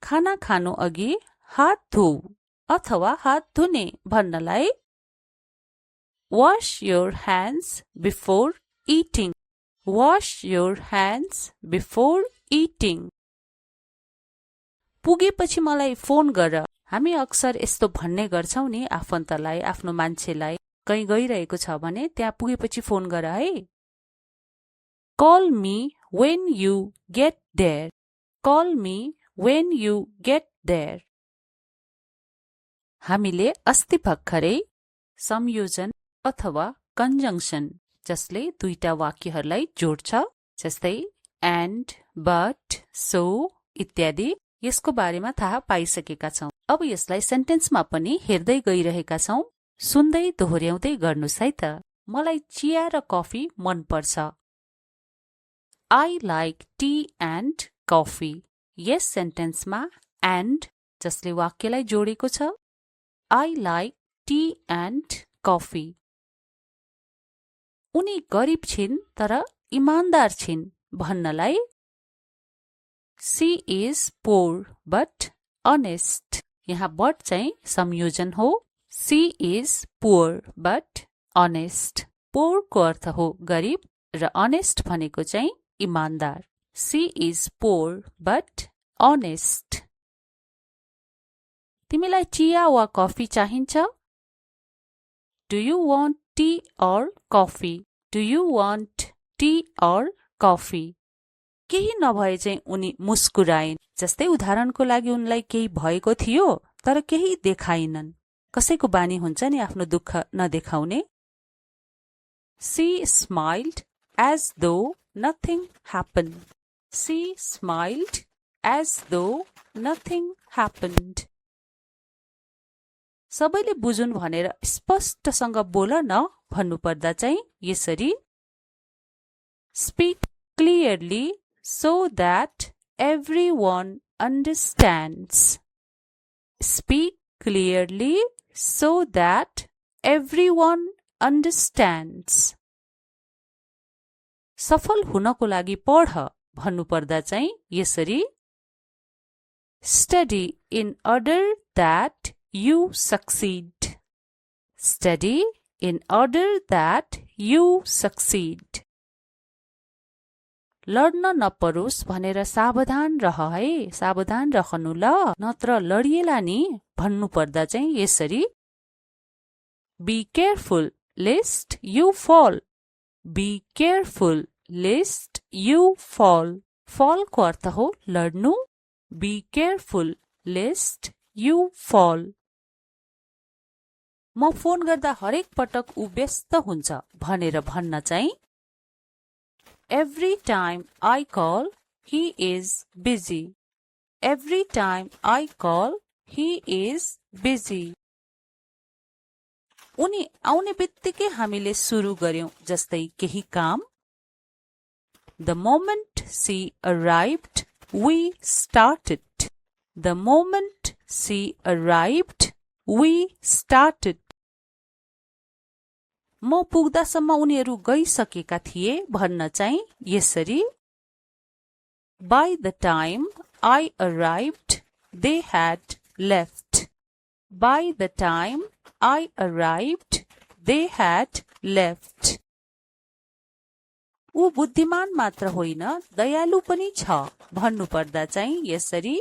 खाना खानु अघि हात धोऊ अथवा हात धुने भन्नलाई Wash your hands before eating. Wash your hands before eating. पुगेपछि मलाई फोन गर. हामी अक्सर यस्तो भन्ने गर्छौं नि आफन्तलाई, आफ्नो मान्छेलाई कहीँ गइरहेको छ भने त्यहाँ पुगेपछि फोन गर है. Call me when you get there. Call me when you get there. हामीले अस्ति भर्खरै संयोजन अथवा कन्जङ्सन जसले दुईटा वाक्यहरूलाई जोड्छ, जस्तै एन्ड, बट, सो इत्यादि। यसको बारेमा थाहा पाइसकेका छौं। अब यसलाई सेन्टेन्समा पनि हेर्दै गइरहेका छौं। सुन्दै दोहोर्याउँदै गर्नुस् है त। मलाई चिया र कफी मन पर्छ। I like tea and coffee. यस सेन्टेन्समा एन्ड जसले वाक्यलाई जोडेको छ। I like tea and coffee. उनी गरिब छिन् तर इमानदार छिन् भन्नलाई She is poor but honest. यहाँ but चाहिँ संयोजन हो। She is poor but honest. Poor को अर्थ हो गरिब र honest भनेको चाहिँ इमानदार। She is poor but honest. तिमीलाई चिया वा कफी चाहिन्छ? Do you want tea or coffee? Do you want tea or coffee? केही नभए चाहिँ उनी मुस्कुराइन्। जस्तै उदाहरणको लागि उनलाई केही भएको थियो तर केही देखाइनन्। कसैको बानी हुन्छ नि आफ्नो दुःख नदेखाउने। She smiled as though nothing happened. She smiled as though nothing happened. सबैले बुझुन् भनेर स्पष्टसँग बोल न भन्नुपर्दा चाहिँ यसरी Speak clearly so that everyone understands. Speak clearly so that everyone understands. सफल हुनको लागि पढ भन्नुपर्दा चाहिँ यसरी Study in order that you succeed. Study in order that you succeed. लड्न नपरोस् भनेर सावधान रह है, सावधान रहनु ल, नत्र लडिएला नि भन्नुपर्दा चाहिँ यसरी Be careful lest you fall. Be careful lest you fall. Fall को अर्थ हो लड्नु। Be careful lest you fall. म फोन गर्दा हरेक पटक उ व्यस्त हुन्छ भनेर भन्न चाहिँ Every time I call, he is busy. Every time I call, he is busy. उनी आउने बित्तिकै हामीले सुरु गर्यौं जस्तै केही काम। The moment she arrived, we started. The moment she arrived, we started. म पुग्दासम्म उनीहरू गइसकेका थिए भन्न चाहिँ यसरी By the time I arrived, they had left. By the time I arrived, they had left. ऊ बुद्धिमान मात्र होइन दयालु पनि छ भन्नुपर्दा चाहिँ यसरी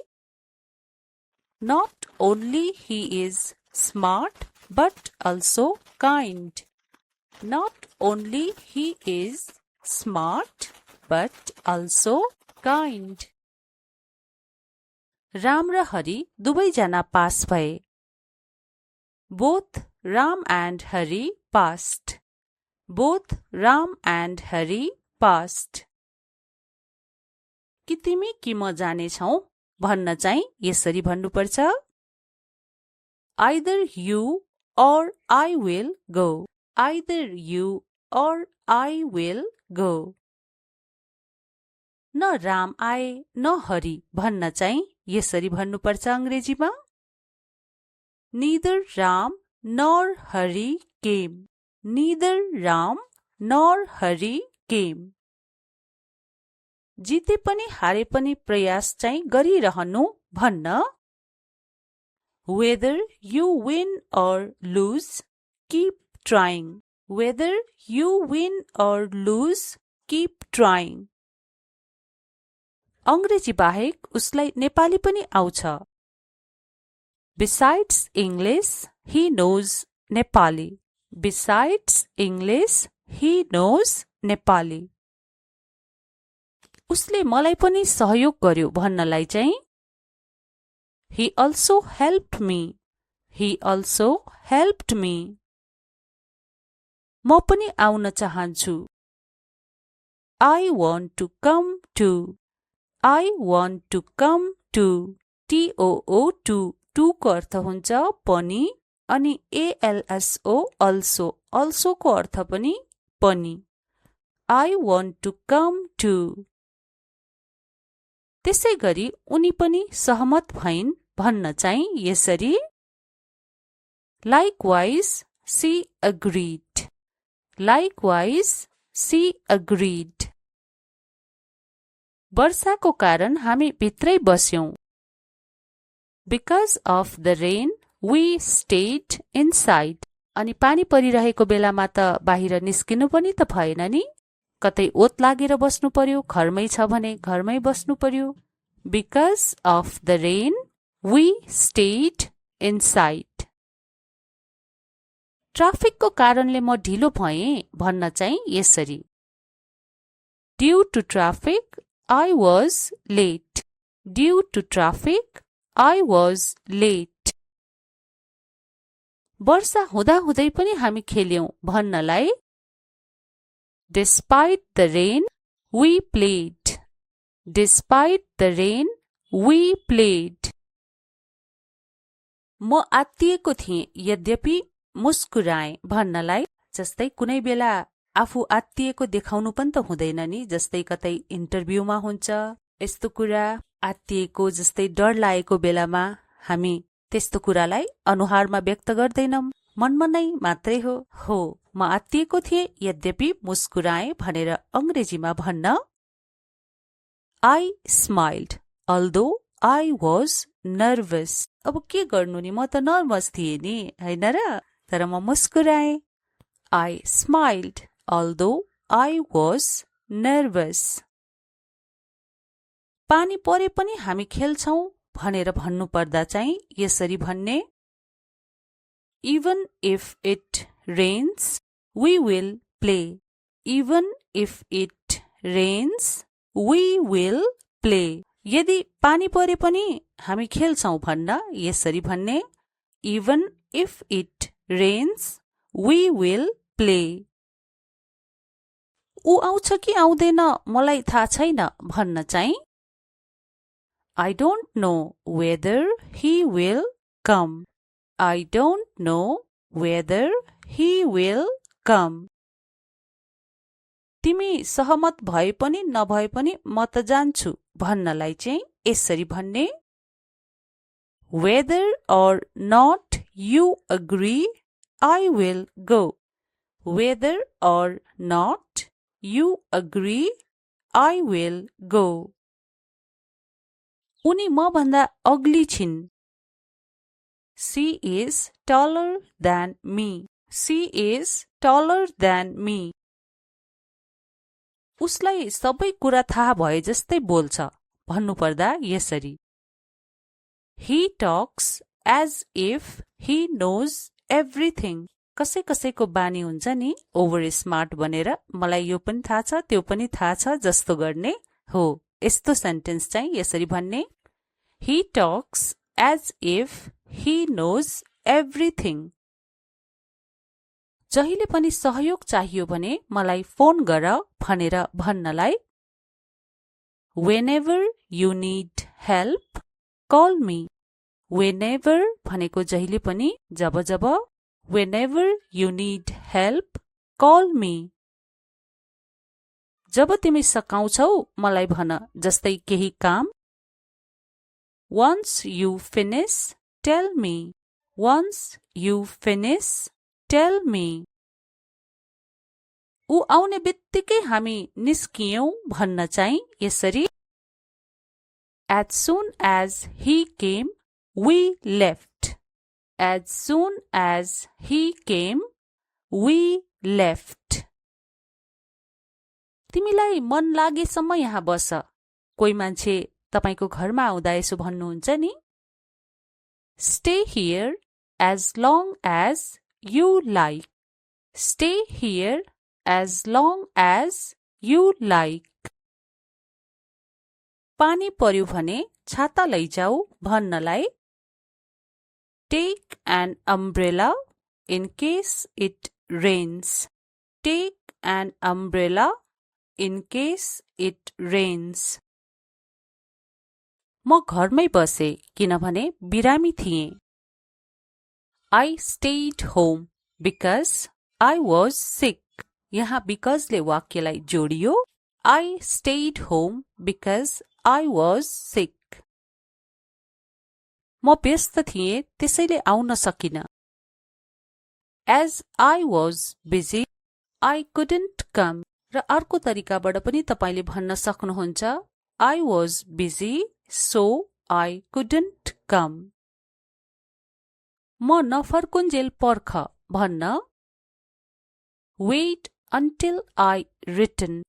Not only he is smart but also kind. Not only he is smart but also kind. Ram र हरि दुवैजना पास भए। Both Ram and Hari passed. Both Ram and Hari passed. कि तिमी कि म जानेछौ भन्न चाहिँ यसरी भन्नुपर्छ Either you or I will go. Either you or I will go. न राम आए न हरि भन्न चाहिँ यसरी भन्नुपर्छ अंग्रेजीमा Neither Ram nor Hari came. Neither Ram nor Hari came. जिते पनि हारे पनि प्रयास चाहिँ गरिरहनु भन्न Whether you win or lose, keep trying. Whether you win or lose, keep trying. अंग्रेजी बाहेक उसलाई नेपाली पनि आउँछ। Besides English, he knows Nepali. Besides English, he knows Nepali. उसले मलाई पनि सहयोग गर्यो भन्नलाई चाहिँ He also helped me. He also helped me. म पनि आउन चाहन्छु। I want to come to. I want to come to. TOO to को अर्थ हुन्छ पनि अनि ALSO also को अर्थ पनि पनि। I want to come to. त्यसै गरी उनी पनि सहमत भइन् भन्न चाहिँ यसरी Likewise, she agreed. Likewise, she agreed. वर्षाको कारण हामी भित्रै बस्यौं। Because of the rain, we stayed inside. अनि पानी परिरहेको बेलामा त बाहिर निस्किनु पनि त भएन नि। कतै ओत लागेर बस्नु पर्यो, घरमै छ भने घरमै बस्नु पर्यो। Because of the rain, we stayed inside. ट्राफिकको कारणले म ढिलो भएँ भन्न चाहिँ यसरी Due to traffic, I was late. Due to traffic, I was late. वर्षा हुँदाहुँदै पनि हामी खेल्यौं भन्नलाई Despite the rain, we played. Despite the rain, we played. म आत्तिएको थिएँ यद्यपि मुस्कुराएँ भन्नलाई जस्तै कुनै बेला आफू आत्तिएको देखाउनु पनि त हुँदैन नि। जस्तै कतै इन्टरभ्यूमा हुन्छ यस्तो कुरा आत्तिएको जस्तै डर लागेको बेलामा हामी त्यस्तो कुरालाई अनुहारमा व्यक्त गर्दैनौं, मनमा नै मात्रै हो। म आत्तिएको थिएँ यद्यपि मुस्कुराएँ भनेर अंग्रेजीमा भन्न I smiled although I was nervous. अब के गर्नु नि, म त नर्भस थिएँ नि, हैन र? तर म मुस्कुराएँ। I smiled although I was nervous. पानी परे पनि हामी खेल्छौं भनेर भन्नु पर्दा चाहिँ यसरी भन्ने Even if it rains, we will play. Even if it rains, we will play. यदि पानी परे पनि हामी खेल्छौं भन्न यसरी भन्ने Even if it rains, we will play. ऊ आउँछ कि आउँदैन मलाई थाहा छैन भन्न चाहिँ I don't know whether he will come. I don't know whether he will come. तिमी सहमत भए पनि नभए पनि म त जान्छु भन्नलाई चाहिँ यसरी भन्ने Whether or not you agree, I will go. Whether or not you agree, I will go. उनी म भन्दा अग्ली छिन्। She is taller than me. She is taller than me. उसलाई सबै कुरा थाहा भए जस्तै बोल्छ भन्नुपर्दा यसरी He talks as if he knows everything. कसैको बानी हुन्छ नि ओभर स्मार्ट बनेर मलाई यो पनि थाहा छ त्यो पनि थाहा छ जस्तो गर्ने हो। यस्तो सेन्टेन्स चाहिँ यसरी भन्ने He talks as if he knows everything. जहिले पनि सहयोग चाहियो भने मलाई फोन गर भनेर भन्नलाई Whenever you need help, call me. Whenever भनेको जहिले पनि जब जब Whenever you need help, call me. जब तिमी सकाउँछौ मलाई भन जस्तै केही काम Once you finish, tell me. Once you finish, tell me. ऊ आउने बित्तिकै हामी निस्कियौं भन्न चाहिँ यसरी As soon as he came, we left. As soon as he came, we left. तिमीलाई मन लागेसम्म यहाँ बस। कोही मान्छे तपाईको घरमा आउँदा यसो भन्नुहुन्छ नि Stay here as long as you like. Stay here as long as you like. पानी पर्यो भने छाता लैजाऊ भन्नलाई Take an umbrella in case it rains. Take an umbrella in case it rains. म घरमै बसे किनभने बिरामी थिएँ. I stayed home because I was sick. यहाँ because ले वाक्यलाई जोडियो. I stayed home because I was sick. म व्यस्त थिएँ त्यसैले आउन सकिन. As I was busy, I couldn't come. र अर्को तरिकाबाट पनि तपाईले भन्न सक्नुहुन्छ I was busy, so I couldn't come. म नफर्कुन्जेल पर्ख भन्न Wait until I return.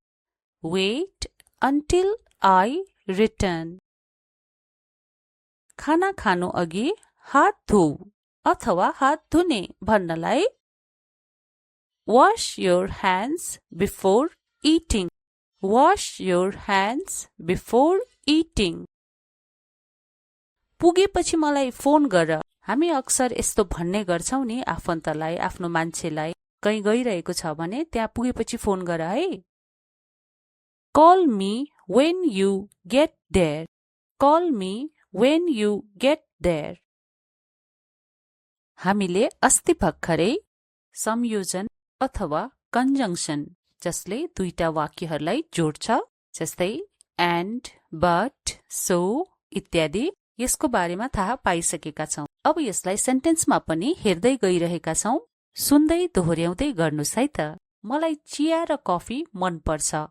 Wait until I return. खाना खानु अघि हात धोऊ अथवा हात धुने भन्नलाई Wash your hands before eating. Wash your hands before eating. पुगेपछि मलाई फोन गर. हामी अक्सर यस्तो भन्ने गर्छौं नि आफन्तलाई, आफ्नो मान्छेलाई. कहीँ गइरहेको छ भने त्यहाँ पुगेपछि फोन गर है. Call me when you get there. Call me when you get there. हामीले अस्ति भर्खरै संयोजन अथवा कन्जङ्सन जसले दुईटा वाक्यहरूलाई जोड्छ जस्तै and, but, so इत्यादि यसको बारेमा थाहा पाइसकेका छौं. अब यसलाई सेन्टेन्समा पनि हेर्दै गइरहेका छौं. सुन्दै दोहोर्याउँदै गर्नुस् है त. मलाई चिया र कफी मन पर्छ.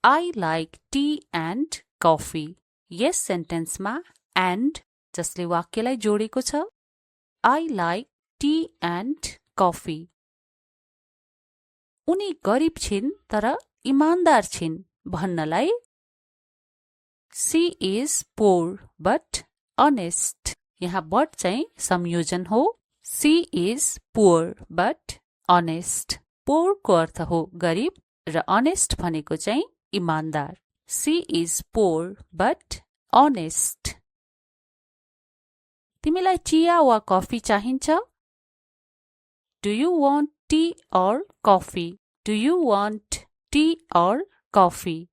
I like tea and coffee. यस सेन्टेन्समा and जसले वाक्यलाई जोडेको छ. I like tea and coffee. उनी गरिब छिन् तर इमानदार छिन् भन्नलाई She is poor but honest. यहाँ but चाहिँ संयोजन हो. She is poor but honest. Poor को अर्थ हो गरिब र honest भनेको चाहिँ इमानदार. She is poor but honest. तिमीलाई चिया वा कफी चाहिन्छ? Do you want tea or coffee? Do you want tea or coffee?